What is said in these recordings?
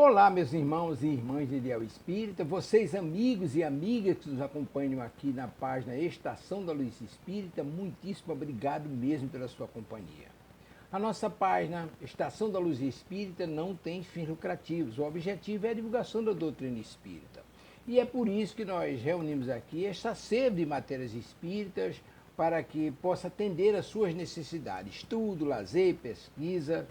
Olá, meus irmãos e irmãs de Ideal Espírita, vocês amigos e amigas que nos acompanham aqui na página Estação da Luz Espírita, muitíssimo obrigado mesmo pela sua companhia. A nossa página Estação da Luz Espírita não tem fins lucrativos, o objetivo é a divulgação da doutrina espírita. E é por isso que nós reunimos aqui esta sede de matérias espíritas para que possa atender às suas necessidades, estudo, lazer, pesquisa.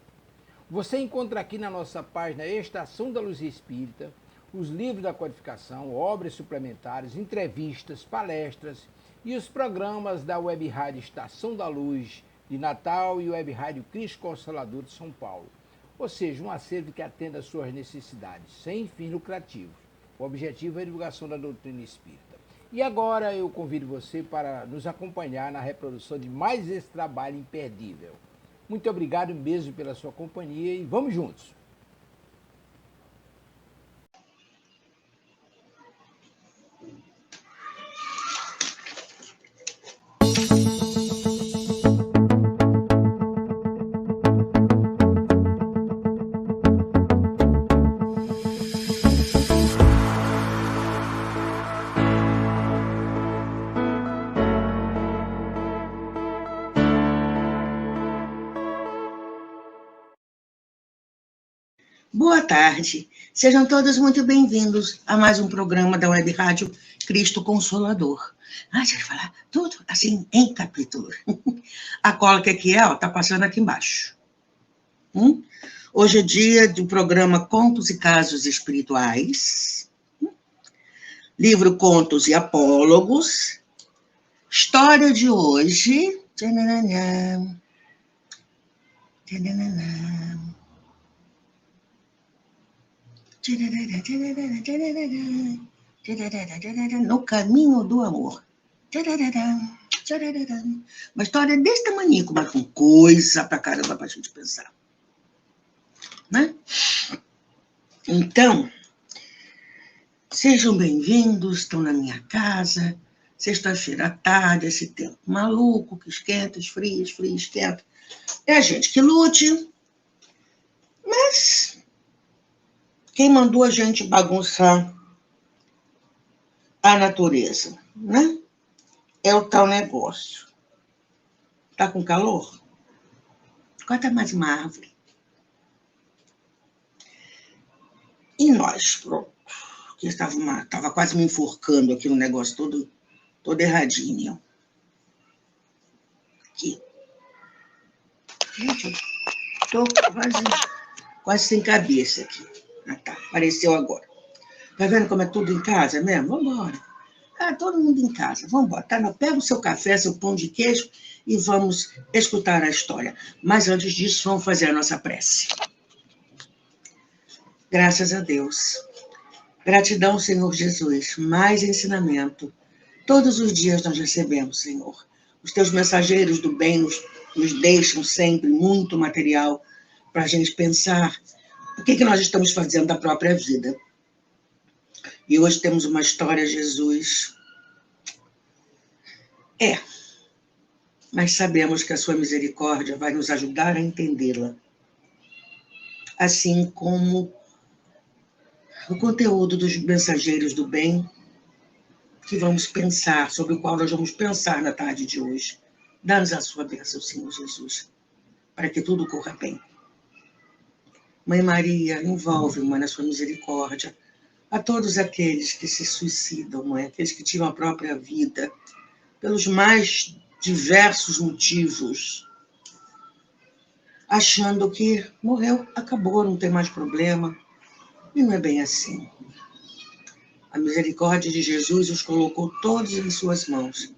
Você encontra aqui na nossa página Estação da Luz Espírita os livros da codificação, obras suplementares, entrevistas, palestras e os programas da Web Rádio Estação da Luz de Natal e Web Rádio Cristo Consolador de São Paulo. Ou seja, um acervo que atenda às suas necessidades, sem fins lucrativos. O objetivo é a divulgação da doutrina espírita. E agora eu convido você para nos acompanhar na reprodução de mais esse trabalho imperdível. Muito obrigado mesmo pela sua companhia e vamos juntos! Boa tarde, sejam todos muito bem-vindos a mais um programa da Web Rádio Cristo Consolador. Deixa eu falar tudo assim em capítulo. A cola que aqui tá passando aqui embaixo. Hoje é dia do programa Contos e Casos Espirituais, livro Contos e Apólogos, história de hoje. No caminho do amor. Uma história desse tamanho, mas com coisa pra caramba pra gente pensar. Né? Então, sejam bem-vindos, estão na minha casa, sexta-feira à tarde, esse tempo maluco, que esquenta, esfria, esquenta. É a gente que lute, mas quem mandou a gente bagunçar a natureza, né? É o tal negócio. Tá com calor? Corta mais uma árvore. E nós, pronto, que estava quase me enforcando aqui no negócio todo erradinho. Aqui. Gente, eu tô quase sem cabeça aqui. Tá, apareceu agora. Tá vendo como é tudo em casa mesmo? Vamos embora. Todo mundo em casa. Vamos embora. Tá, pega o seu café, seu pão de queijo e vamos escutar a história. Mas antes disso, vamos fazer a nossa prece. Graças a Deus. Gratidão, Senhor Jesus. Mais ensinamento. Todos os dias nós recebemos, Senhor. Os teus mensageiros do bem nos deixam sempre muito material para a gente pensar o que nós estamos fazendo da própria vida. E hoje temos uma história, Jesus. Mas sabemos que a sua misericórdia vai nos ajudar a entendê-la. Assim como o conteúdo dos mensageiros do bem que vamos pensar, sobre o qual nós vamos pensar na tarde de hoje. Dá-nos a sua bênção, Senhor Jesus, para que tudo corra bem. Mãe Maria, envolve-me na sua misericórdia a todos aqueles que se suicidam, Mãe, aqueles que tiram a própria vida, pelos mais diversos motivos, achando que morreu, acabou, não tem mais problema. E não é bem assim. A misericórdia de Jesus os colocou todos em suas mãos,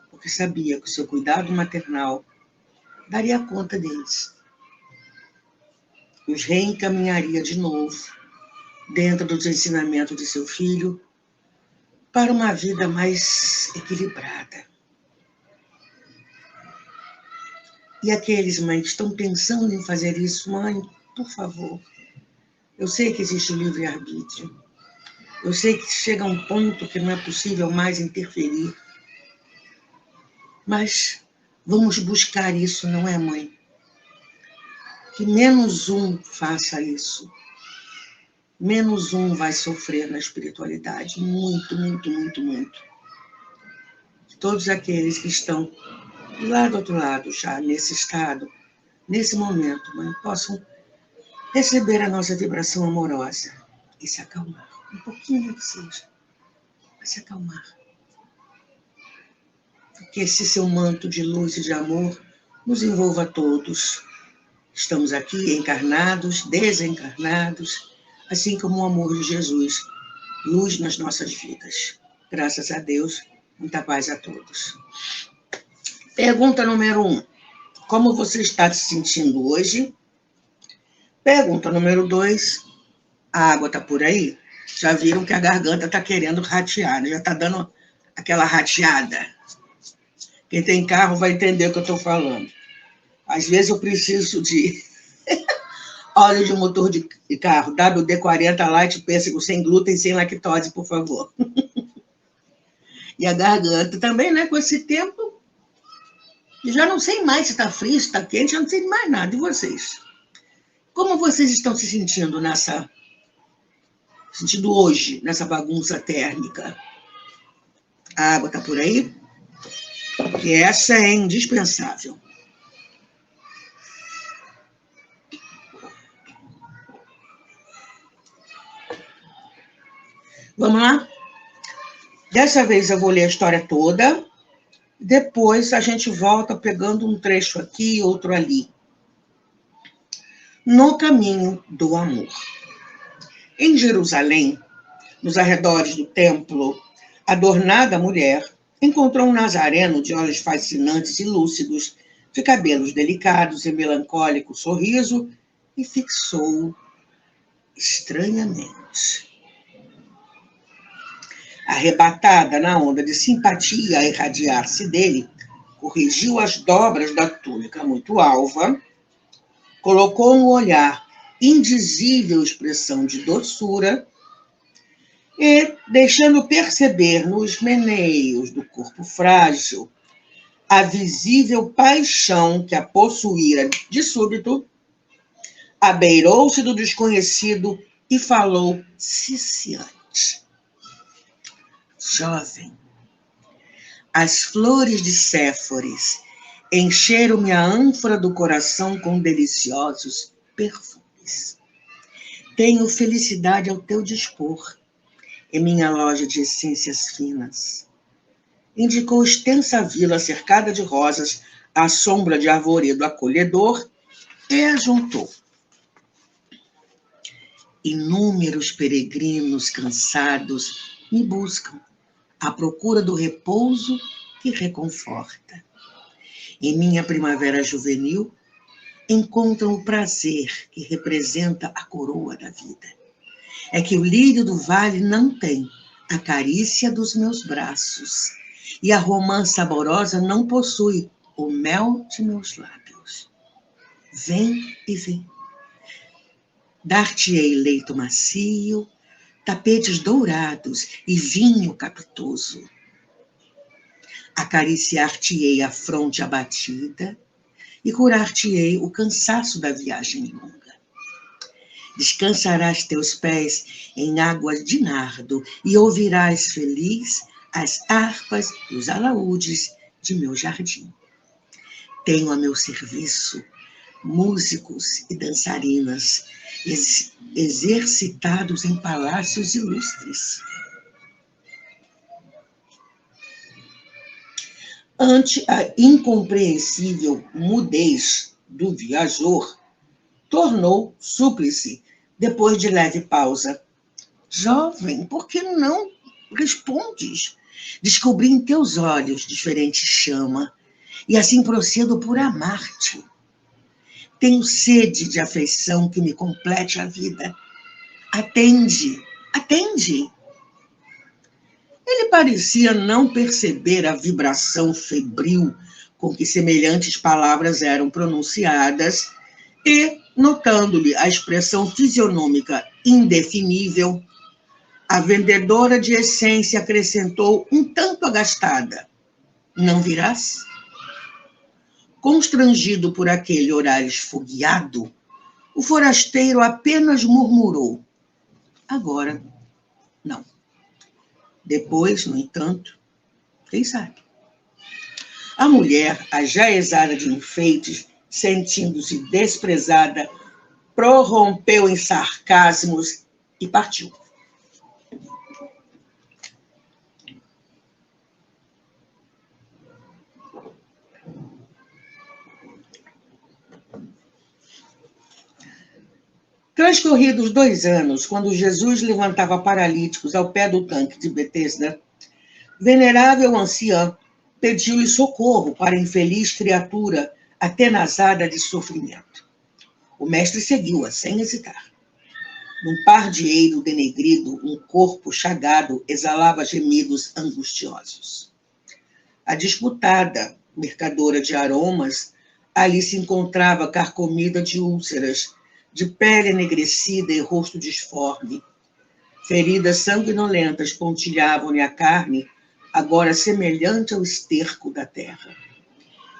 porque sabia que o seu cuidado maternal daria conta deles. Os reencaminharia de novo, dentro dos ensinamentos de seu filho, para uma vida mais equilibrada. E aqueles, mãe, que estão pensando em fazer isso, mãe, por favor. Eu sei que existe o livre-arbítrio. Eu sei que chega a um ponto que não é possível mais interferir. Mas vamos buscar isso, não é, mãe? Que menos um faça isso. menos um vai sofrer na espiritualidade. Muito, muito, muito, muito. Todos aqueles que estão lá do outro lado, já nesse estado, nesse momento, mãe, possam receber a nossa vibração amorosa e se acalmar. Um pouquinho que seja, mas se acalmar. Que esse seu manto de luz e de amor nos envolva a todos. Estamos aqui encarnados, desencarnados, assim como o amor de Jesus, luz nas nossas vidas. Graças a Deus, muita paz a todos. Pergunta número 1. Como você está se sentindo hoje? Pergunta número 2. A água está por aí? Já viram que a garganta está querendo ratear, né? Já está dando aquela rateada. Quem tem carro vai entender o que eu estou falando. Às vezes eu preciso de óleo de motor de carro, WD-40 Light Pêssego sem glúten, sem lactose, por favor. E a garganta também, né? Com esse tempo, já não sei mais se está frio, se está quente, já não sei mais nada de vocês. Como vocês estão se sentindo hoje, nessa bagunça térmica? A água está por aí? Que essa é indispensável. Vamos lá? Dessa vez eu vou ler a história toda, depois a gente volta pegando um trecho aqui e outro ali. No caminho do amor. Em Jerusalém, nos arredores do templo, a adornada mulher encontrou um nazareno de olhos fascinantes e lúcidos, de cabelos delicados e melancólico sorriso, e fixou estranhamente. Arrebatada na onda de simpatia a irradiar-se dele, corrigiu as dobras da túnica muito alva, colocou no olhar indizível expressão de doçura e, deixando perceber nos meneios do corpo frágil a visível paixão que a possuíra de súbito, abeirou-se do desconhecido e falou ciciante. Jovem, as flores de Séforis encheram-me a ânfora do coração com deliciosos perfumes. Tenho felicidade ao teu dispor em minha loja de essências finas. Indicou extensa vila cercada de rosas, à sombra de arvoredo acolhedor, e ajuntou. Inúmeros peregrinos cansados me buscam, à procura do repouso que reconforta. Em minha primavera juvenil, encontram o prazer que representa a coroa da vida. É que o lírio do vale não tem a carícia dos meus braços, e a romã saborosa não possui o mel de meus lábios. Vem e vem. Dar-te-ei leito macio, tapetes dourados e vinho capitoso. Acariciar-te-ei a fronte abatida e curar-te-ei o cansaço da viagem longa. Descansarás teus pés em águas de nardo e ouvirás feliz as harpas e os alaúdes de meu jardim. Tenho a meu serviço músicos e dançarinas exercitados em palácios ilustres. Ante a incompreensível mudez do viajor, tornou súplice, depois de leve pausa. Jovem, por que não respondes? Descobri em teus olhos diferente chama, e assim procedo por amar-te. Tenho sede de afeição que me complete a vida. Atende, atende. Ele parecia não perceber a vibração febril com que semelhantes palavras eram pronunciadas e, notando-lhe a expressão fisionômica indefinível, a vendedora de essência acrescentou um tanto agastada. Não virás? Constrangido por aquele olhar esfogueado, o forasteiro apenas murmurou. Agora, não. Depois, no entanto, quem sabe? A mulher, a já exada de enfeites, sentindo-se desprezada, prorrompeu em sarcasmos e partiu. Transcorridos 2 anos, quando Jesus levantava paralíticos ao pé do tanque de Betesda, venerável anciã pediu-lhe socorro para a infeliz criatura atenazada de sofrimento. O mestre seguiu-a sem hesitar. Num pardieiro denegrido, um corpo chagado exalava gemidos angustiosos. A disputada mercadora de aromas ali se encontrava carcomida de úlceras, de pele enegrecida e rosto disforme. Feridas sanguinolentas pontilhavam-lhe a carne, agora semelhante ao esterco da terra.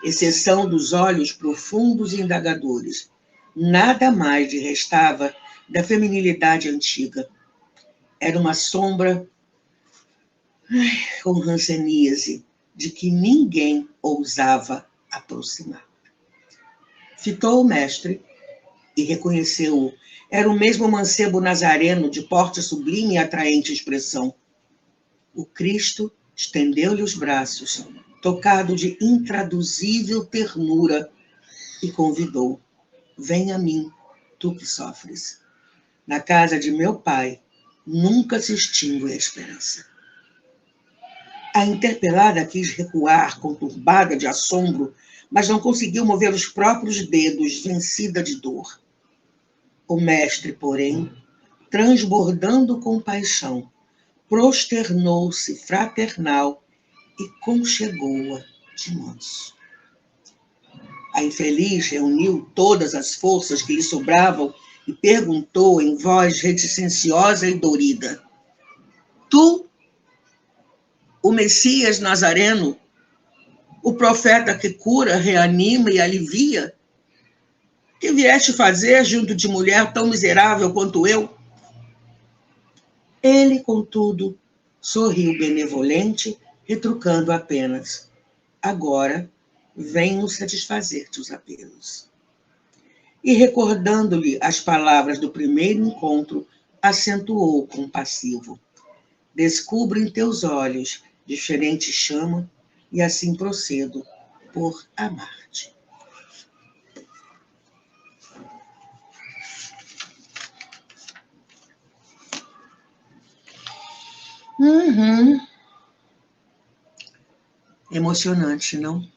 Exceção dos olhos profundos e indagadores, nada mais lhe restava da feminilidade antiga. Era uma sombra com ranceníase, de que ninguém ousava aproximar. Fitou o mestre e reconheceu-o. Era o mesmo mancebo nazareno de porte sublime e atraente expressão. O Cristo estendeu-lhe os braços, tocado de intraduzível ternura, e convidou: vem a mim, tu que sofres. Na casa de meu pai nunca se extingue a esperança. A interpelada quis recuar, conturbada de assombro, mas não conseguiu mover os próprios dedos, vencida de dor. O mestre, porém, transbordando compaixão, prosternou-se fraternal e conchegou-a de manso. A infeliz reuniu todas as forças que lhe sobravam e perguntou em voz reticenciosa e dorida: tu, o Messias Nazareno, o profeta que cura, reanima e alivia, que vieste fazer junto de mulher tão miserável quanto eu? Ele, contudo, sorriu benevolente, retrucando apenas: agora venho satisfazer-te os apelos. E, recordando-lhe as palavras do primeiro encontro, acentuou compassivo: descubro em teus olhos diferente chama, e assim procedo por amar-te. Emocionante, não?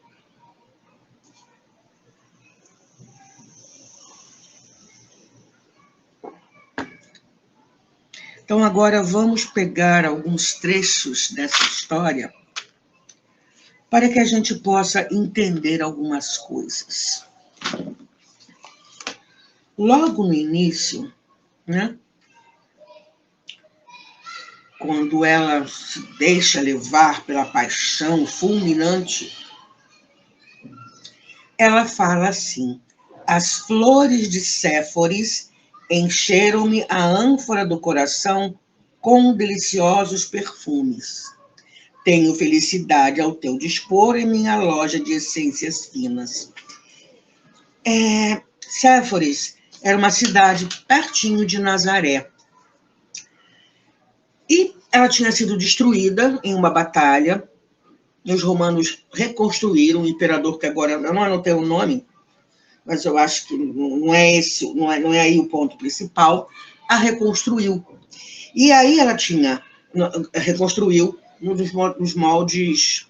Então, agora vamos pegar alguns trechos dessa história para que a gente possa entender algumas coisas. Logo no início, né, quando ela se deixa levar pela paixão fulminante, ela fala assim: as flores de Séforis encheram-me a ânfora do coração com deliciosos perfumes. Tenho felicidade ao teu dispor em minha loja de essências finas. Séforis era uma cidade pertinho de Nazaré. E ela tinha sido destruída em uma batalha. E os romanos reconstruíram o imperador, que agora eu não anotei o nome, mas eu acho que não é esse, não é aí o ponto principal, a reconstruiu. E aí ela reconstruiu nos moldes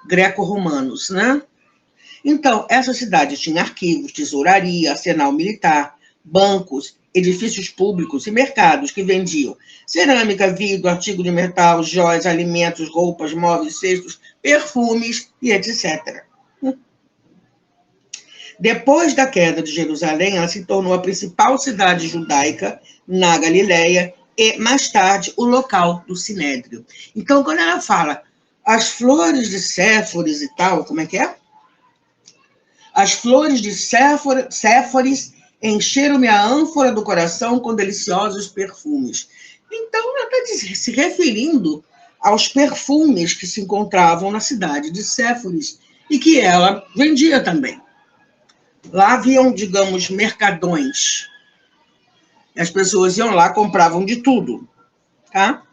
greco-romanos, né? Então, essa cidade tinha arquivos, tesouraria, arsenal militar, bancos, edifícios públicos e mercados que vendiam cerâmica, vidro, artigo de metal, joias, alimentos, roupas, móveis, cestos, perfumes e etc. Depois da queda de Jerusalém, ela se tornou a principal cidade judaica na Galileia e, mais tarde, o local do Sinédrio. Então, quando ela fala as flores de Séforis e tal, como é que é? As flores de Séforis Encheram-me a ânfora do coração com deliciosos perfumes. Então, ela está se referindo aos perfumes que se encontravam na cidade de Séforis e que ela vendia também. Lá haviam, digamos, mercadões. As pessoas iam lá, compravam de tudo. Tá?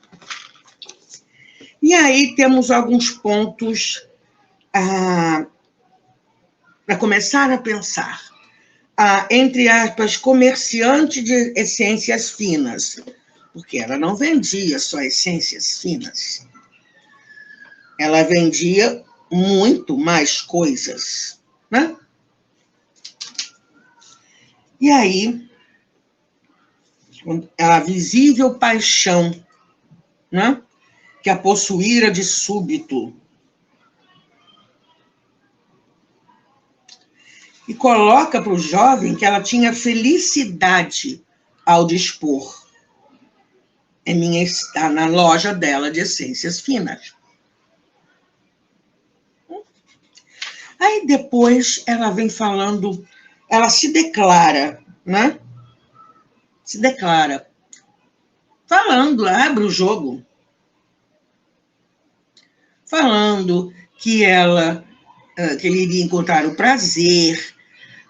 E aí temos alguns pontos para começar a pensar. Entre aspas, comerciante de essências finas, porque ela não vendia só essências finas. Ela vendia muito mais coisas, né? E aí, a visível paixão, né, que a possuíra de súbito, e coloca para o jovem que ela tinha felicidade ao dispor. Está na loja dela de essências finas. Aí depois ela vem falando, ela se declara, né? Se declara. Falando, abre o jogo. Falando que ele iria encontrar o prazer,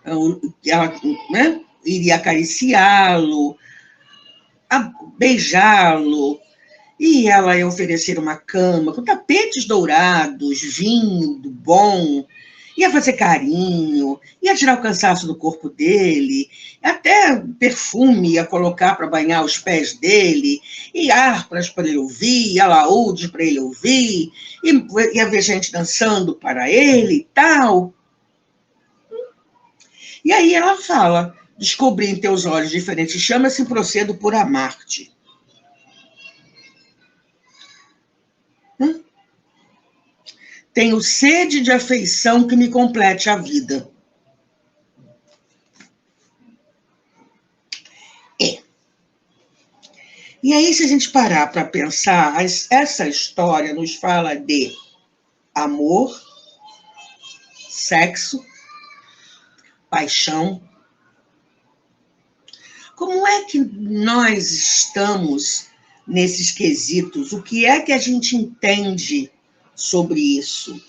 ela, né, iria acariciá-lo, beijá-lo, e ela ia oferecer uma cama com tapetes dourados, vinho do bom, ia fazer carinho, ia tirar o cansaço do corpo dele, até perfume ia colocar para banhar os pés dele, e harpas para ele ouvir, alaúdes para ele ouvir, e ia ver gente dançando para ele e tal. E aí ela fala, descobri em teus olhos diferentes chamas e procedo por amar-te. Tenho sede de afeição que me complete a vida. E aí, se a gente parar para pensar, essa história nos fala de amor, sexo, paixão. Como é que nós estamos nesses quesitos? O que é que a gente entende sobre isso?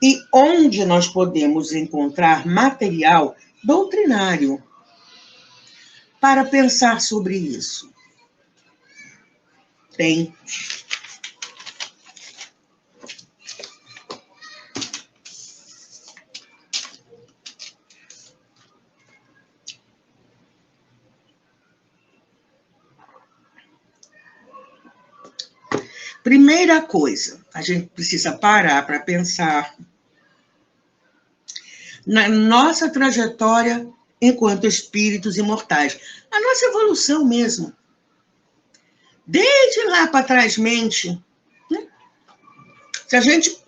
E onde nós podemos encontrar material doutrinário para pensar sobre isso? Tem. Primeira coisa, a gente precisa parar para pensar na nossa trajetória enquanto espíritos imortais, a nossa evolução mesmo. Desde lá para trás, mente. Né? Se a gente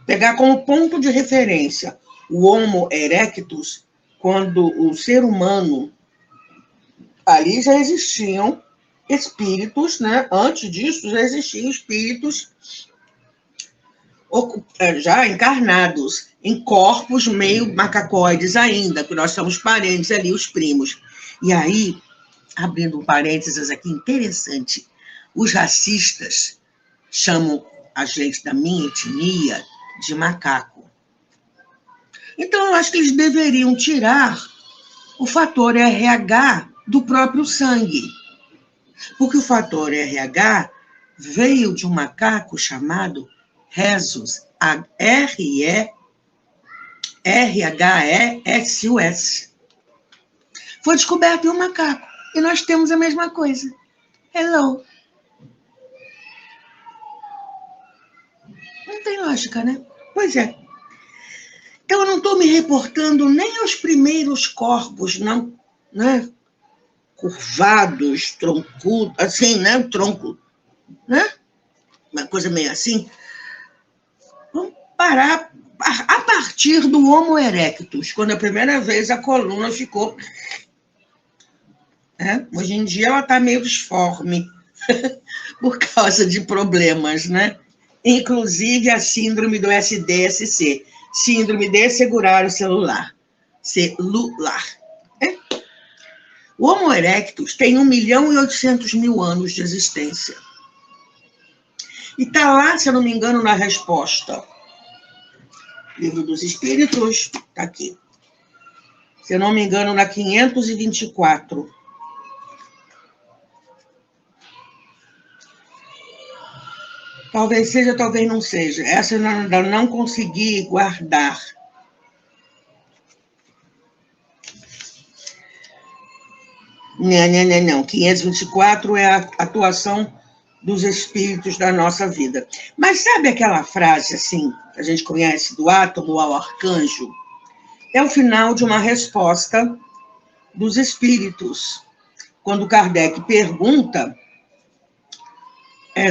pegar como ponto de referência o Homo erectus, quando o ser humano, ali já existiam espíritos, né? Antes disso, já existiam espíritos já encarnados, em corpos meio macacoides ainda, que nós somos parentes ali, os primos. E aí, abrindo um parênteses aqui interessante, os racistas chamam a gente da minha etnia de macaco. Então, eu acho que eles deveriam tirar o fator RH do próprio sangue. Porque o fator RH veio de um macaco chamado Rhesus, R-H-E-S-U-S. Foi descoberto em um macaco. E nós temos a mesma coisa. Hello. Não tem lógica, né? Pois é. Então, eu não estou me reportando nem aos primeiros corpos, não, né? Curvados, troncudos, assim, né? Tronco, né? Uma coisa meio assim. Vamos parar a partir do Homo erectus, quando a primeira vez a coluna ficou... Hoje em dia ela está meio disforme por causa de problemas, né? Inclusive a síndrome do SDSC, síndrome de segurar o celular. celular. O Homo erectus tem 1.800.000 anos de existência. E está lá, se eu não me engano, na resposta. Livro dos Espíritos, está aqui. Se eu não me engano, na 524. Talvez seja, talvez não seja. Essa eu ainda não consegui guardar. Não. 524 é a atuação dos espíritos da nossa vida. Mas sabe aquela frase, assim, que a gente conhece, do átomo ao arcanjo? É o final de uma resposta dos espíritos. Quando Kardec pergunta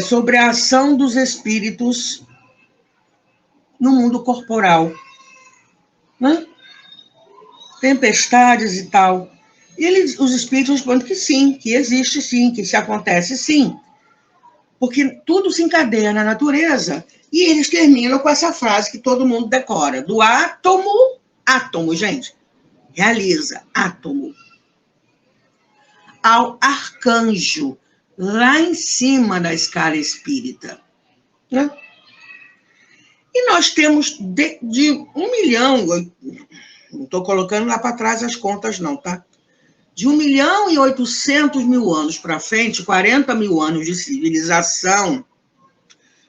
sobre a ação dos espíritos no mundo corporal. Né? Tempestades e tal. E os espíritos respondem que sim, que existe sim, que isso acontece sim. Porque tudo se encadeia na natureza. E eles terminam com essa frase que todo mundo decora. Do átomo, gente, realiza, átomo, ao arcanjo, lá em cima da escala espírita. Né? E nós temos de 1 milhão, não estou colocando lá para trás as contas não, tá? De 1.800.000 anos para frente, 40.000 anos de civilização,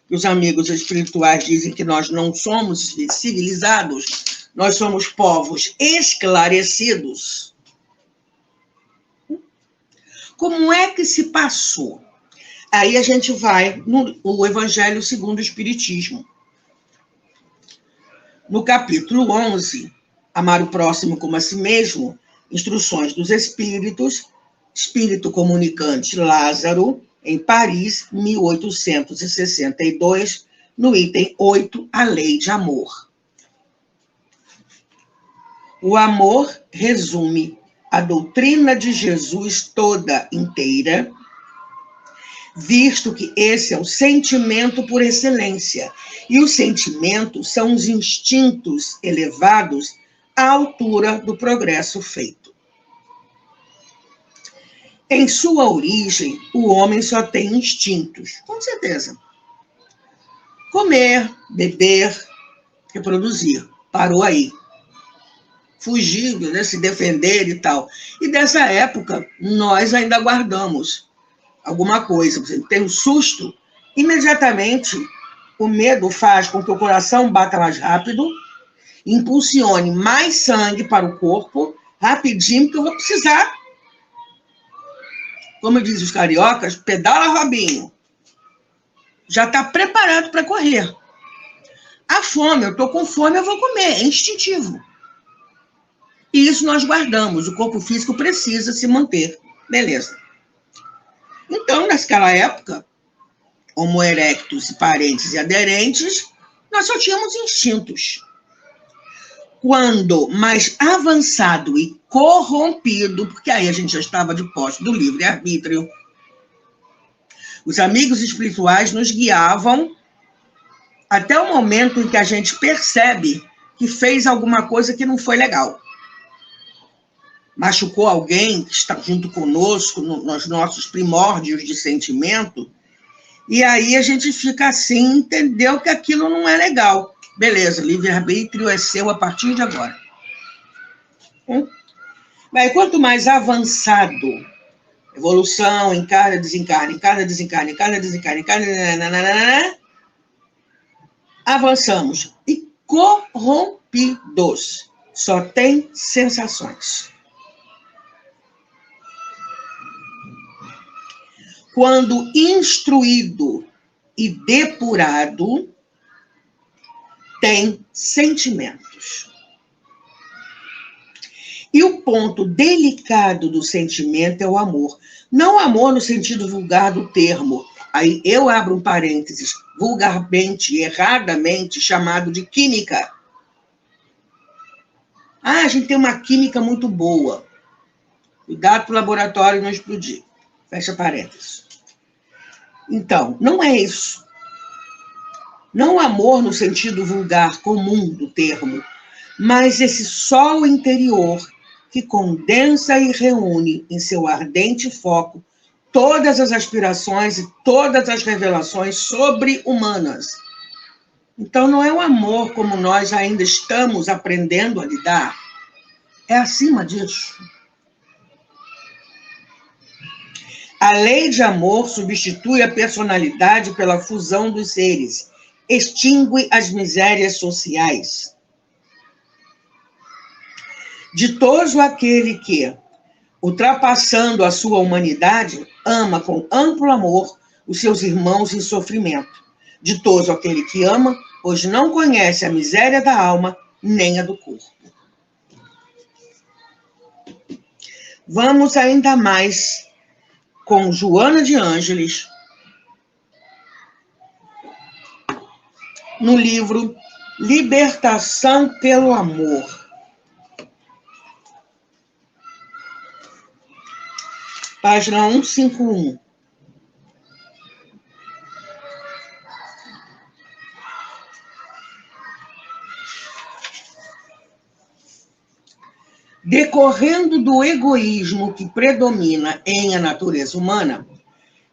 que os amigos espirituais dizem que nós não somos civilizados, nós somos povos esclarecidos. Como é que se passou? Aí a gente vai no Evangelho segundo o Espiritismo. No capítulo 11, Amar o próximo como a si mesmo, Instruções dos Espíritos, Espírito Comunicante Lázaro, em Paris, 1862, no item 8, a Lei de Amor. O amor resume a doutrina de Jesus toda inteira, visto que esse é o sentimento por excelência, e os sentimentos são os instintos elevados à altura do progresso feito. Em sua origem, o homem só tem instintos, com certeza. Comer, beber, reproduzir. Parou aí. Fugir, né, se defender e tal. E dessa época, nós ainda guardamos alguma coisa. Por exemplo, tem um susto, imediatamente o medo faz com que o coração bata mais rápido, impulsione mais sangue para o corpo, rapidinho, porque eu vou precisar. Como dizem os cariocas, pedala, Robinho. Já está preparado para correr. A fome, eu estou com fome, eu vou comer, é instintivo. E isso nós guardamos, o corpo físico precisa se manter. Beleza. Então, naquela época, Homo erectus, parentes e aderentes, nós só tínhamos instintos. Quando mais avançado e corrompido, porque aí a gente já estava de posse do livre-arbítrio, os amigos espirituais nos guiavam até o momento em que a gente percebe que fez alguma coisa que não foi legal. Machucou alguém que está junto conosco, nos nossos primórdios de sentimento, e aí a gente fica assim, entendeu que aquilo não é legal. Beleza, livre-arbítrio é seu a partir de agora. Mas quanto mais avançado, evolução, encarna, desencarna, avançamos. E corrompidos, só tem sensações. Quando instruído e depurado, tem sentimentos. E o ponto delicado do sentimento é o amor. Não amor no sentido vulgar do termo. Aí eu abro um parênteses, vulgarmente, erradamente, chamado de química. Ah, a gente tem uma química muito boa. Cuidado para o laboratório não explodir. Fecha parênteses. Então, não é isso. Não amor no sentido vulgar, comum do termo, mas esse sol interior que condensa e reúne em seu ardente foco todas as aspirações e todas as revelações sobre-humanas. Então, não é o amor como nós ainda estamos aprendendo a lidar, é acima disso. A lei de amor substitui a personalidade pela fusão dos seres, extingue as misérias sociais. Ditoso aquele que, ultrapassando a sua humanidade, ama com amplo amor os seus irmãos em sofrimento. Ditoso aquele que ama, pois não conhece a miséria da alma, nem a do corpo. Vamos ainda mais com Joana de Ângeles, no livro Libertação pelo Amor. Página 151. Decorrendo do egoísmo que predomina em a natureza humana,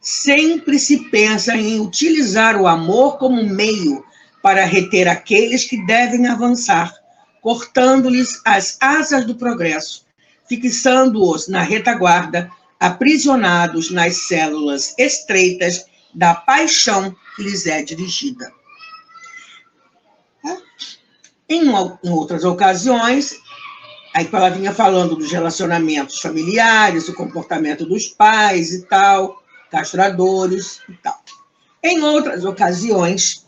sempre se pensa em utilizar o amor como meio para reter aqueles que devem avançar, cortando-lhes as asas do progresso, fixando-os na retaguarda, aprisionados nas células estreitas da paixão que lhes é dirigida. Em outras ocasiões, aí ela vinha falando dos relacionamentos familiares, o comportamento dos pais e tal, castradores e tal. Em outras ocasiões,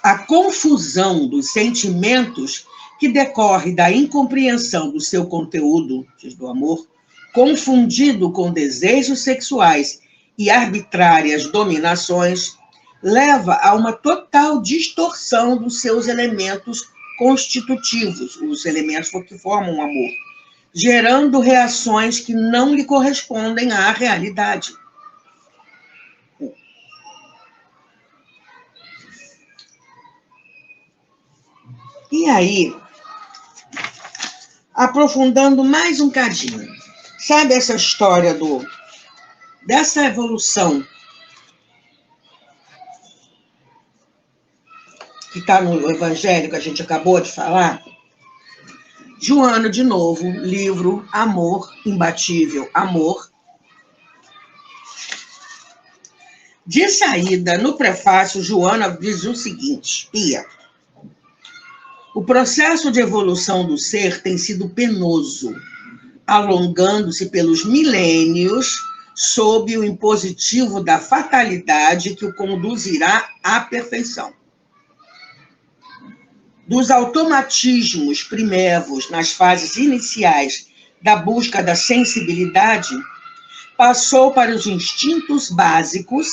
a confusão dos sentimentos que decorre da incompreensão do seu conteúdo, do amor, confundido com desejos sexuais e arbitrárias dominações, leva a uma total distorção dos seus elementos constitutivos, os elementos que formam o amor, gerando reações que não lhe correspondem à realidade. E aí, aprofundando mais um cadinho, sabe essa história dessa evolução que está no Evangelho, que a gente acabou de falar? Joana, de novo, livro Amor, Imbatível Amor. De saída, no prefácio, Joana diz o seguinte: Pia, o processo de evolução do ser tem sido penoso, alongando-se pelos milênios sob o impositivo da fatalidade que o conduzirá à perfeição. Dos automatismos primevos nas fases iniciais da busca da sensibilidade, passou para os instintos básicos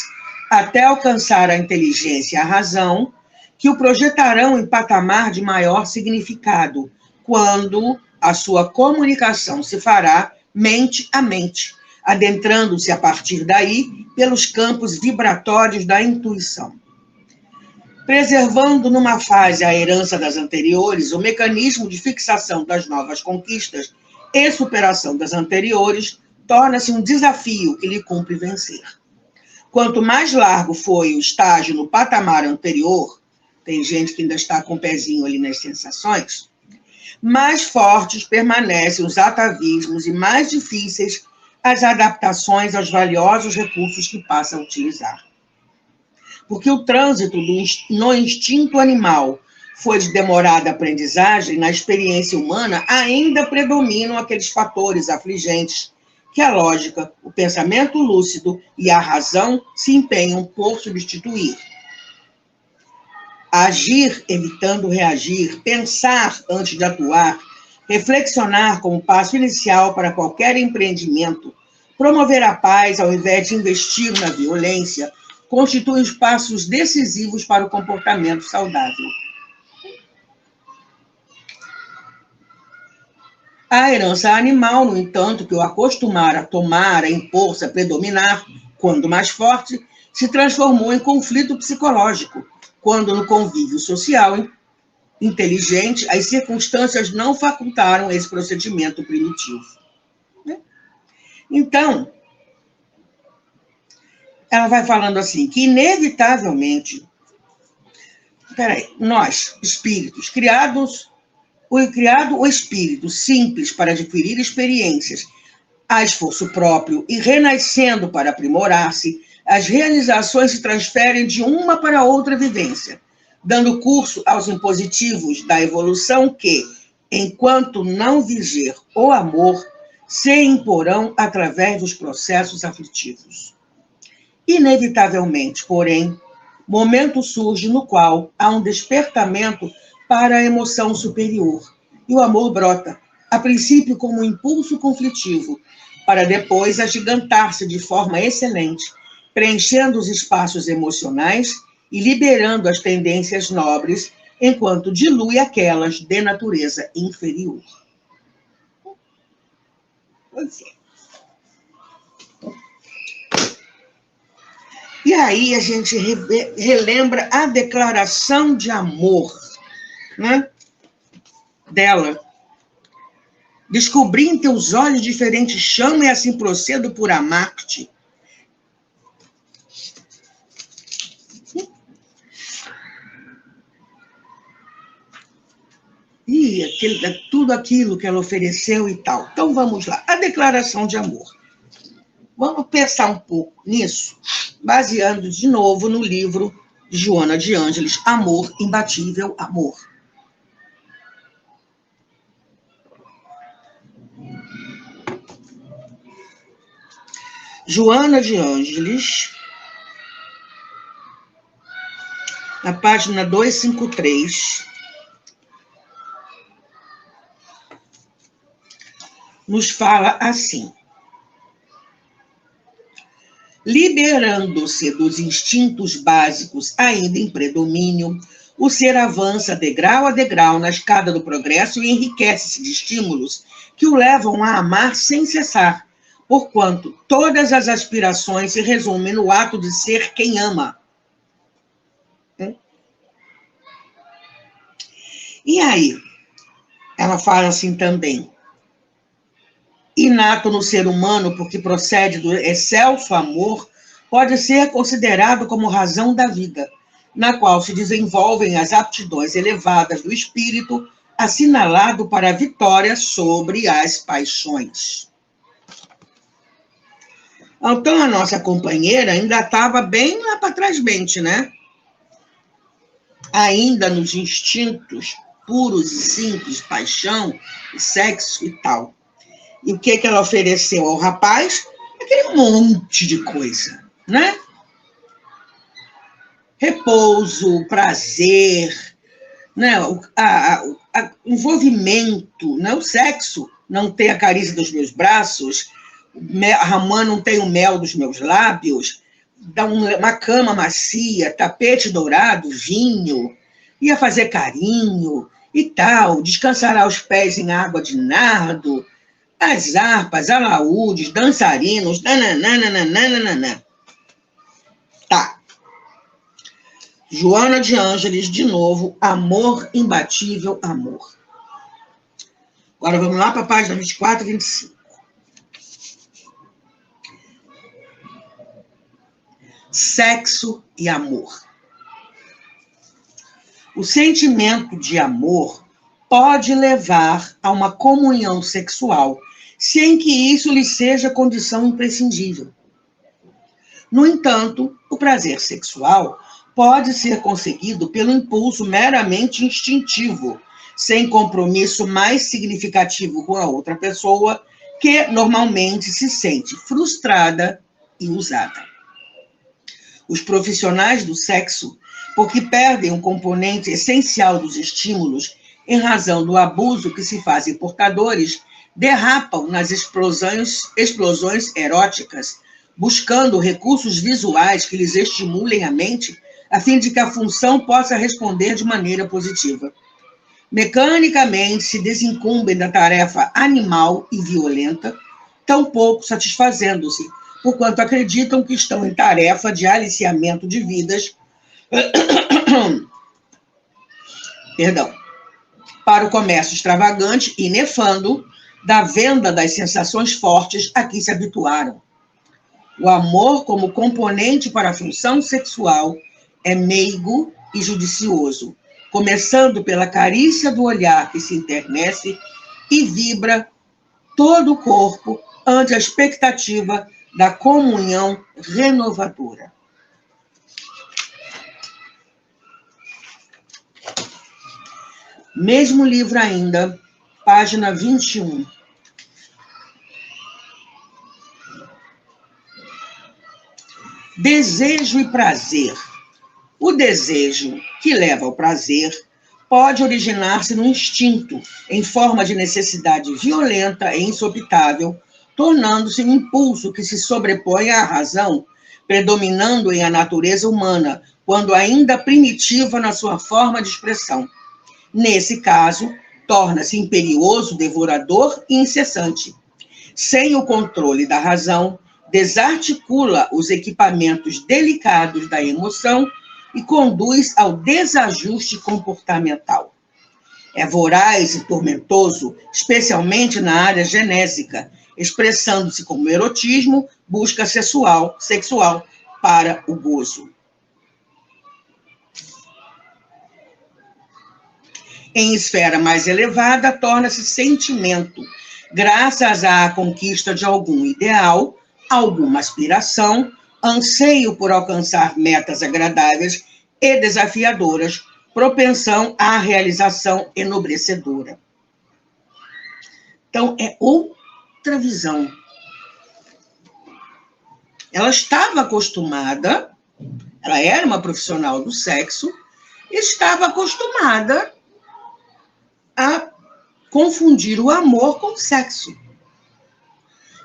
até alcançar a inteligência e a razão, que o projetarão em patamar de maior significado, quando a sua comunicação se fará mente a mente, adentrando-se a partir daí pelos campos vibratórios da intuição. Preservando numa fase a herança das anteriores, o mecanismo de fixação das novas conquistas e superação das anteriores torna-se um desafio que lhe cumpre vencer. Quanto mais largo foi o estágio no patamar anterior, tem gente que ainda está com o pezinho ali nas sensações, mais fortes permanecem os atavismos e mais difíceis as adaptações aos valiosos recursos que passa a utilizar. Porque o trânsito no instinto animal foi de demorada aprendizagem, na experiência humana ainda predominam aqueles fatores afligentes que a lógica, o pensamento lúcido e a razão se empenham por substituir. Agir evitando reagir, pensar antes de atuar, reflexionar como passo inicial para qualquer empreendimento, promover a paz ao invés de investir na violência, constituem os passos decisivos para o comportamento saudável. A herança animal, no entanto, que o acostumar a tomar, a impor-se, a predominar, quando mais forte, se transformou em conflito psicológico, quando no convívio social inteligente, as circunstâncias não facultaram esse procedimento primitivo. Então, ela vai falando assim, que inevitavelmente, nós, espíritos, criado o espírito simples para adquirir experiências a esforço próprio e renascendo para aprimorar-se, as realizações se transferem de uma para outra vivência, dando curso aos impositivos da evolução que, enquanto não viger o amor, se imporão através dos processos aflitivos. Inevitavelmente, porém, momento surge no qual há um despertamento para a emoção superior, e o amor brota, a princípio como um impulso conflitivo, para depois agigantar-se de forma excelente, preenchendo os espaços emocionais e liberando as tendências nobres, enquanto dilui aquelas de natureza inferior. E aí a gente relembra a declaração de amor, né, dela. Descobri em teus olhos diferente chama e assim procedo por amar-te. E tudo aquilo que ela ofereceu e tal. Então vamos lá. A declaração de amor. Vamos pensar um pouco nisso, baseando de novo no livro de Joana de Ângeles, Amor, Imbatível Amor. Joana de Ângeles, na página 253, nos fala assim: liberando-se dos instintos básicos ainda em predomínio, o ser avança degrau a degrau na escada do progresso e enriquece-se de estímulos que o levam a amar sem cessar, porquanto todas as aspirações se resumem no ato de ser quem ama. E aí, ela fala assim também: inato no ser humano, porque procede do excelso amor, pode ser considerado como razão da vida, na qual se desenvolvem as aptidões elevadas do espírito, assinalado para a vitória sobre as paixões. Então, a nossa companheira ainda estava bem lá para trás, né? Ainda nos instintos puros e simples, paixão, sexo e tal. E o que ela ofereceu ao rapaz? Aquele monte de coisa, né? Repouso, prazer, né? O envolvimento, né? O sexo, não ter a carícia dos meus braços, a Ramã não tem o mel dos meus lábios, dá uma cama macia, tapete dourado, vinho, ia fazer carinho e tal, descansar aos pés em água de nardo, as harpas, alaúdes, dançarinos, nananana. Tá. Joana de Ângeles, de novo, Amor, Imbatível Amor. Agora vamos lá para a página 24 e 25. Sexo e amor. O sentimento de amor pode levar a uma comunhão sexual, sem que isso lhe seja condição imprescindível. No entanto, o prazer sexual pode ser conseguido pelo impulso meramente instintivo, sem compromisso mais significativo com a outra pessoa, que normalmente se sente frustrada e usada. Os profissionais do sexo, porque perdem um componente essencial dos estímulos em razão do abuso que se fazem portadores, derrapam nas explosões eróticas, buscando recursos visuais que lhes estimulem a mente, a fim de que a função possa responder de maneira positiva. Mecanicamente se desincumbem da tarefa animal e violenta, tampouco satisfazendo-se, porquanto acreditam que estão em tarefa de aliciamento de vidas perdão, para o comércio extravagante e nefando da venda das sensações fortes a que se habituaram. O amor, como componente para a função sexual, é meigo e judicioso, começando pela carícia do olhar que se enternece e vibra todo o corpo ante a expectativa da comunhão renovadora. Mesmo livro ainda, página 21. Desejo e prazer. O desejo que leva ao prazer pode originar-se no instinto, em forma de necessidade violenta e insopitável, tornando-se um impulso que se sobrepõe à razão, predominando em a natureza humana, quando ainda primitiva na sua forma de expressão. Nesse caso, torna-se imperioso, devorador e incessante. Sem o controle da razão, desarticula os equipamentos delicados da emoção e conduz ao desajuste comportamental. É voraz e tormentoso, especialmente na área genésica, expressando-se como erotismo, busca sexual para o gozo. Em esfera mais elevada, torna-se sentimento, graças à conquista de algum ideal, alguma aspiração, anseio por alcançar metas agradáveis e desafiadoras, propensão à realização enobrecedora. Então, é outra visão. Ela estava acostumada, ela era uma profissional do sexo, estava acostumada a confundir o amor com o sexo.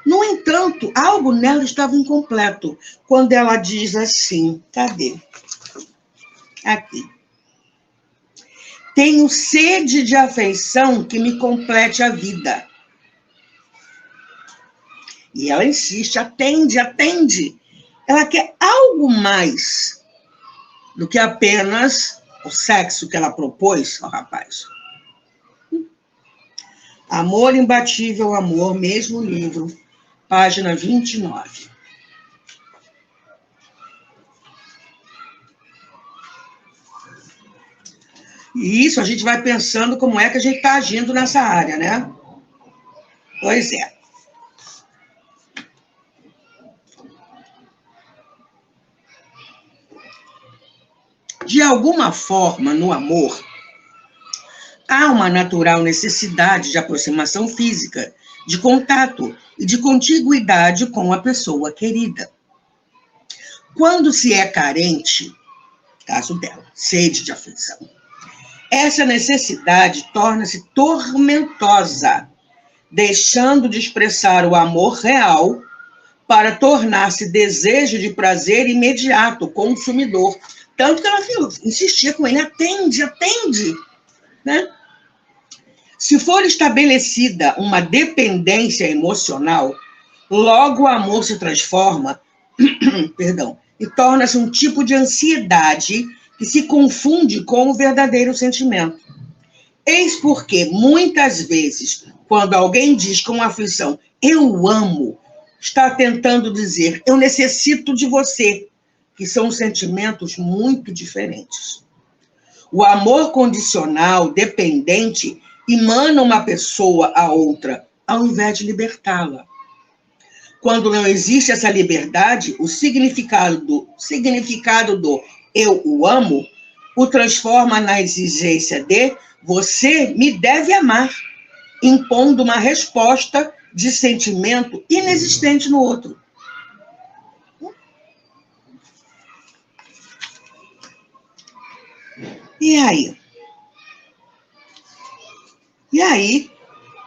No entanto, algo nela estava incompleto quando ela diz assim, cadê? Aqui. Tenho sede de afeição que me complete a vida. E ela insiste, atende. Ela quer algo mais do que apenas o sexo que ela propôs ao rapaz. Amor Imbatível, Amor, mesmo livro, página 29. E isso a gente vai pensando como é que a gente está agindo nessa área, né? Pois é. De alguma forma, no amor, há uma natural necessidade de aproximação física, de contato e de contiguidade com a pessoa querida. Quando se é carente, caso dela, sede de afeição, essa necessidade torna-se tormentosa, deixando de expressar o amor real para tornar-se desejo de prazer imediato, consumidor. Tanto que ela insistia com ele, atende, né? Se for estabelecida uma dependência emocional, logo o amor se transforma, e torna-se um tipo de ansiedade que se confunde com o verdadeiro sentimento. Eis porque, muitas vezes, quando alguém diz com aflição, eu amo, está tentando dizer, eu necessito de você, que são sentimentos muito diferentes. O amor condicional, dependente, emana uma pessoa a outra, ao invés de libertá-la. Quando não existe essa liberdade, o significado do eu o amo o transforma na exigência de você me deve amar, impondo uma resposta de sentimento inexistente no outro. E aí? E aí,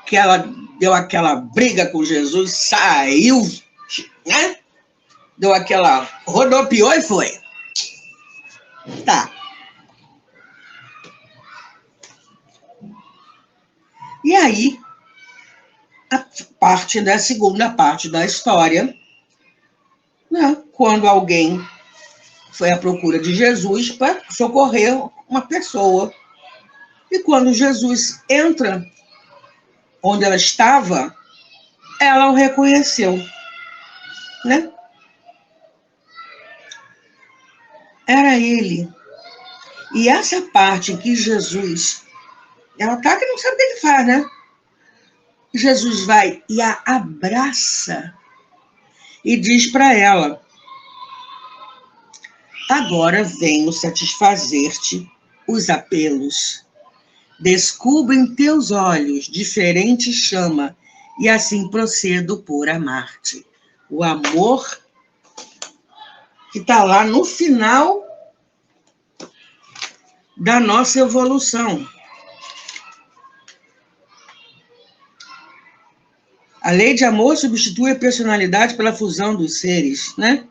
que ela deu aquela briga com Jesus, saiu, né? Deu aquela, rodopiou e foi. Tá. E aí, a segunda parte da história, né, quando alguém foi à procura de Jesus para socorrer uma pessoa. E quando Jesus entra onde ela estava, ela o reconheceu, né? Era ele. E essa parte em que Jesus, ela tá que não sabe o que ele faz, né? Jesus vai e a abraça e diz para ela: agora venho satisfazer-te os apelos. Descubro em teus olhos diferente chama, e assim procedo por amar-te. O amor que está lá no final da nossa evolução. A lei de amor substitui a personalidade pela fusão dos seres, né?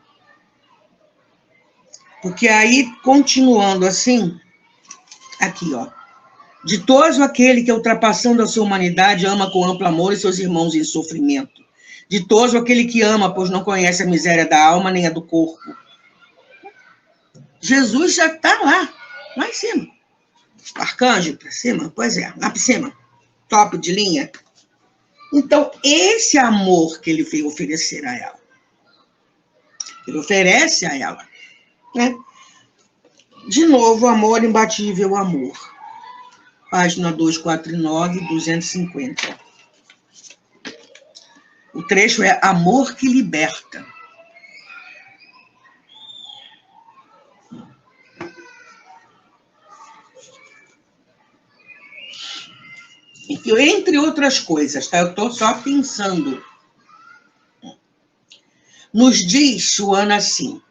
Porque aí, continuando assim, aqui, ó. Ditoso aquele que, ultrapassando a sua humanidade, ama com amplo amor os seus irmãos em sofrimento. Ditoso aquele que ama, pois não conhece a miséria da alma nem a do corpo. Jesus já está lá em cima. Arcanjo para cima? Pois é, lá para cima. Top de linha. Então, esse amor que ele veio oferecer a ela. Ele oferece a ela, né? De novo, amor, imbatível amor. Página 249, 250. O trecho é amor que liberta. Entre outras coisas, tá? Eu estou só pensando. Nos diz Joana assim: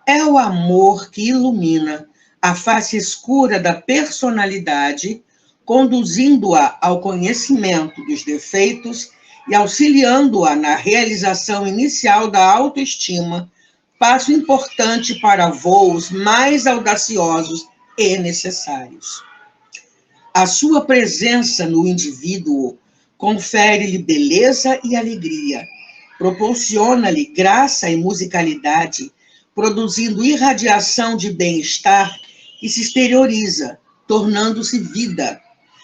é o amor que ilumina a face escura da personalidade, conduzindo-a ao conhecimento dos defeitos e auxiliando-a na realização inicial da autoestima, passo importante para voos mais audaciosos e necessários. A sua presença no indivíduo confere-lhe beleza e alegria, proporciona-lhe graça e musicalidade, produzindo irradiação de bem-estar que se exterioriza, tornando-se vida,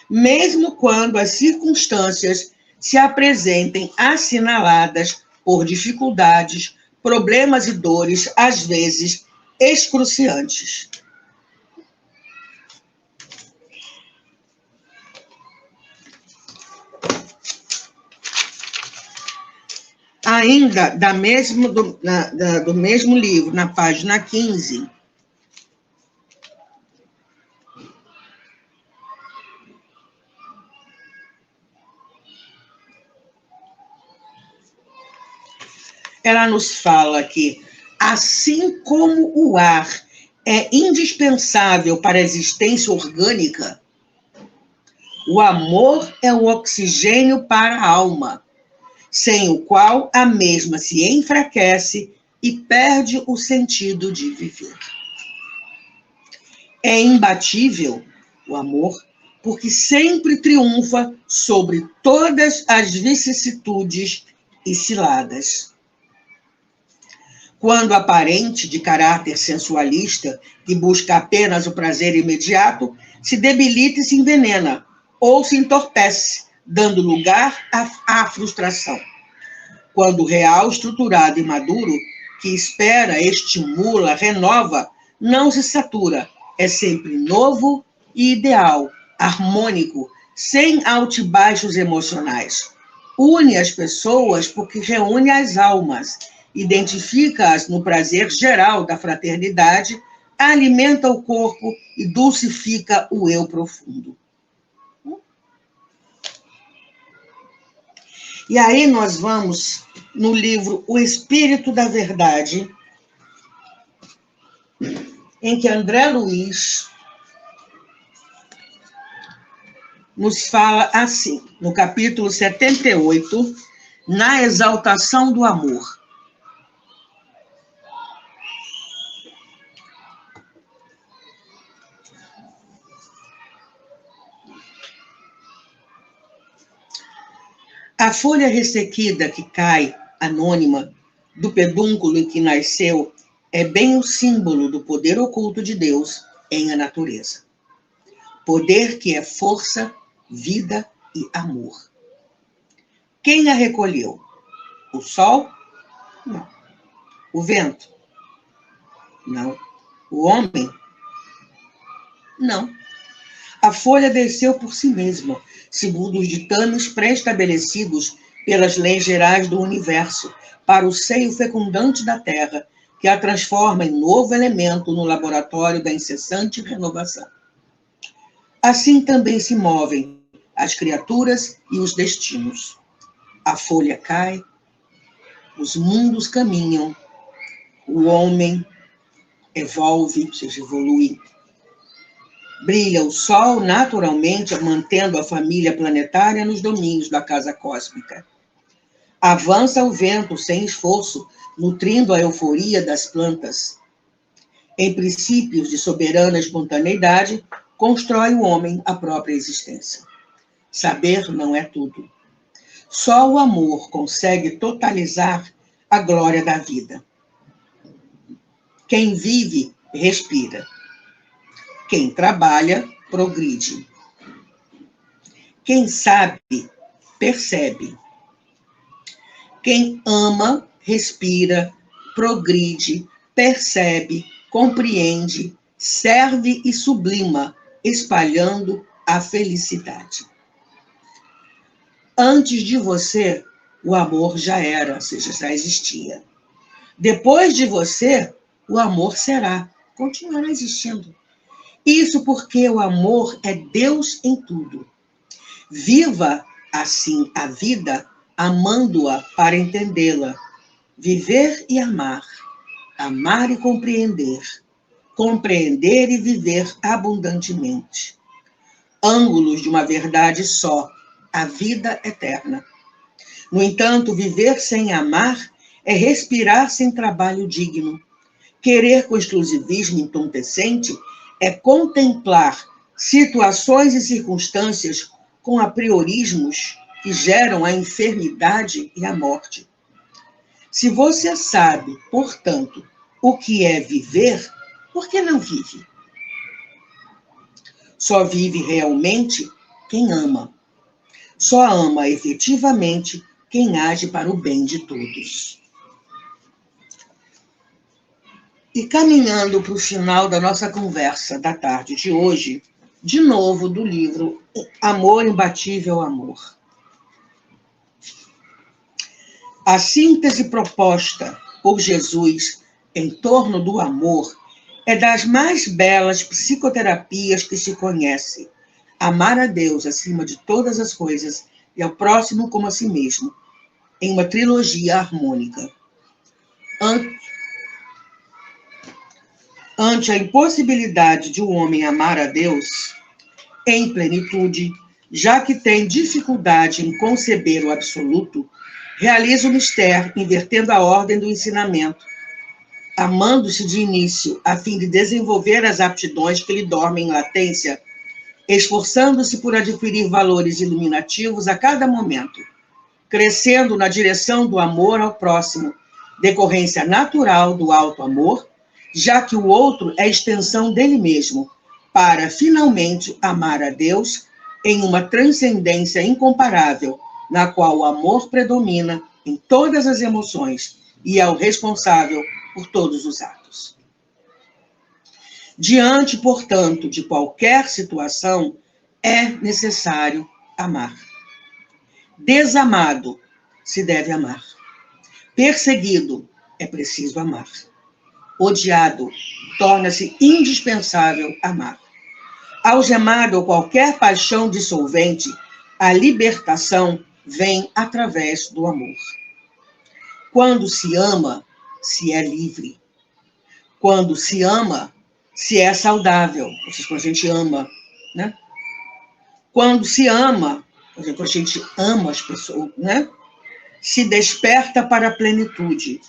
mesmo quando as circunstâncias se apresentem assinaladas por dificuldades, problemas e dores, às vezes excruciantes. Ainda do mesmo livro, na página 15, ela nos fala que, assim como o ar é indispensável para a existência orgânica, o amor é o oxigênio para a alma, sem o qual a mesma se enfraquece e perde o sentido de viver. É imbatível o amor, porque sempre triunfa sobre todas as vicissitudes e ciladas. Quando aparente, de caráter sensualista, que busca apenas o prazer imediato, se debilita e se envenena, ou se entorpece, dando lugar à frustração. Quando real, estruturado e maduro, que espera, estimula, renova, não se satura, é sempre novo e ideal, harmônico, sem altibaixos emocionais. Une as pessoas porque reúne as almas, identifica-as no prazer geral da fraternidade, alimenta o corpo e dulcifica o eu profundo. E aí nós vamos no livro O Espírito da Verdade, em que André Luiz nos fala assim, no capítulo 78, na exaltação do amor. A folha ressequida que cai, anônima, do pedúnculo em que nasceu é bem o símbolo do poder oculto de Deus em a natureza. Poder que é força, vida e amor. Quem a recolheu? O sol? Não. O vento? Não. O homem? Não. A folha desceu por si mesma, segundo os ditames pré-estabelecidos pelas leis gerais do universo, para o seio fecundante da terra, que a transforma em novo elemento no laboratório da incessante renovação. Assim também se movem as criaturas e os destinos. A folha cai, os mundos caminham, o homem evolve, ou seja, evolui. Brilha o sol naturalmente, mantendo a família planetária nos domínios da casa cósmica. Avança o vento sem esforço, nutrindo a euforia das plantas. Em princípios de soberana espontaneidade, constrói o homem a própria existência. Saber não é tudo. Só o amor consegue totalizar a glória da vida. Quem vive, respira. Quem trabalha, progride. Quem sabe, percebe. Quem ama, respira, progride, percebe, compreende, serve e sublima, espalhando a felicidade. Antes de você, o amor já era, ou seja, já existia. Depois de você, o amor continuará existindo. Isso porque o amor é Deus em tudo. Viva, assim, a vida, amando-a para entendê-la. Viver e amar. Amar e compreender. Compreender e viver abundantemente. Ângulos de uma verdade só, a vida eterna. No entanto, viver sem amar é respirar sem trabalho digno. Querer com exclusivismo entontecente é contemplar situações e circunstâncias com apriorismos que geram a enfermidade e a morte. Se você sabe, portanto, o que é viver, por que não vive? Só vive realmente quem ama. Só ama efetivamente quem age para o bem de todos. E caminhando para o final da nossa conversa da tarde de hoje, de novo do livro Amor Imbatível Amor. A síntese proposta por Jesus em torno do amor é das mais belas psicoterapias que se conhece. Amar a Deus acima de todas as coisas e ao próximo como a si mesmo, em uma trilogia harmônica. Ante a impossibilidade de um homem amar a Deus em plenitude, já que tem dificuldade em conceber o absoluto, realiza o mistério, invertendo a ordem do ensinamento, amando-se de início, a fim de desenvolver as aptidões que lhe dormem em latência, esforçando-se por adquirir valores iluminativos a cada momento, crescendo na direção do amor ao próximo, decorrência natural do alto amor, já que o outro é extensão dele mesmo, para finalmente amar a Deus em uma transcendência incomparável, na qual o amor predomina em todas as emoções e é o responsável por todos os atos. Diante, portanto, de qualquer situação, é necessário amar. Desamado, se deve amar. Perseguido, é preciso amar. Odiado, torna-se indispensável amar. Algemado ou qualquer paixão dissolvente, a libertação vem através do amor. Quando se ama, se é livre. Quando se ama, se é saudável. Ou seja, quando a gente ama, né? Quando se ama, por exemplo, quando a gente ama as pessoas, né? Se desperta para a plenitude.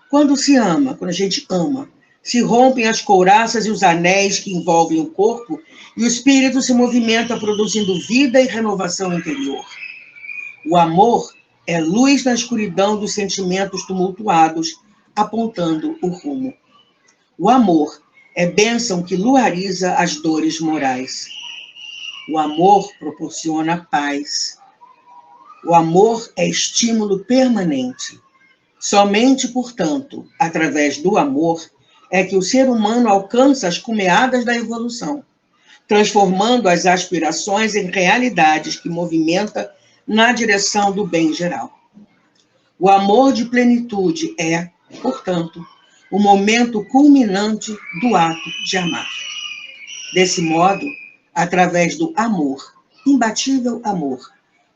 Quando se ama, quando a gente ama, se rompem as couraças e os anéis que envolvem o corpo e o espírito se movimenta produzindo vida e renovação interior. O amor É luz na escuridão dos sentimentos tumultuados, apontando o rumo. O amor é bênção que luariza as dores morais. O amor proporciona paz. O amor é estímulo permanente. Somente, portanto, através do amor, é que o ser humano alcança as cumeadas da evolução, transformando as aspirações em realidades que movimenta na direção do bem geral. O amor de plenitude é, portanto, o momento culminante do ato de amar. Desse modo, através do amor, imbatível amor,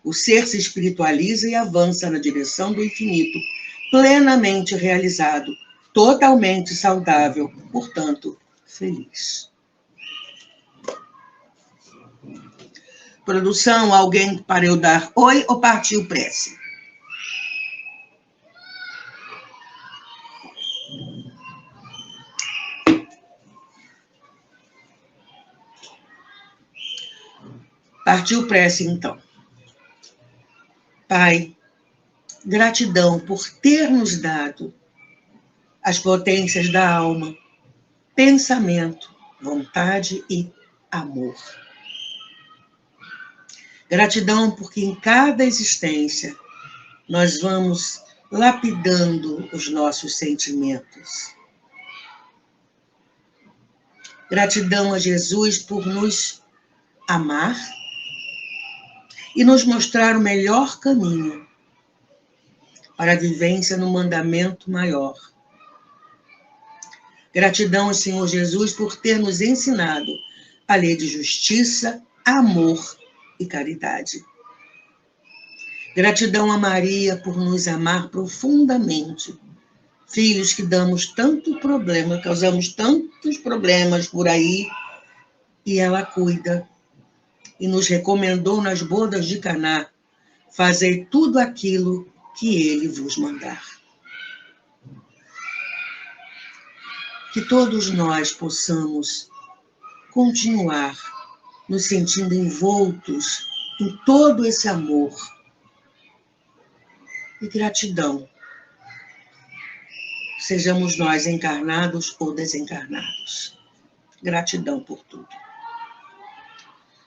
o ser se espiritualiza e avança na direção do infinito, plenamente realizado, totalmente saudável, portanto, feliz. Produção, alguém para eu dar oi ou partiu prece? Partiu prece, então. Pai, gratidão por ter nos dado as potências da alma, pensamento, vontade e amor. Gratidão porque em cada existência nós vamos lapidando os nossos sentimentos. Gratidão a Jesus por nos amar e nos mostrar o melhor caminho para a vivência no mandamento maior. Gratidão ao Senhor Jesus por ter nos ensinado a lei de justiça, amor e caridade. Gratidão a Maria por nos amar profundamente. Filhos que damos tanto problema, causamos tantos problemas por aí, e ela cuida. E nos recomendou nas bodas de Caná, fazei tudo aquilo que ele vos mandar. Que todos nós possamos continuar nos sentindo envoltos em todo esse amor e gratidão. Sejamos nós encarnados ou desencarnados. Gratidão por tudo.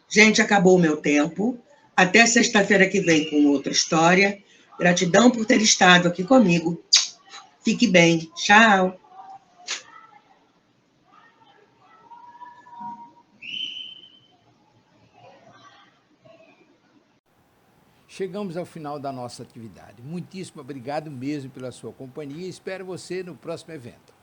Gente, acabou o meu tempo. Até sexta-feira que vem com outra história. Gratidão por ter estado aqui comigo. Fique bem. Tchau. Chegamos ao final da nossa atividade. Muitíssimo obrigado mesmo pela sua companhia e espero você no próximo evento.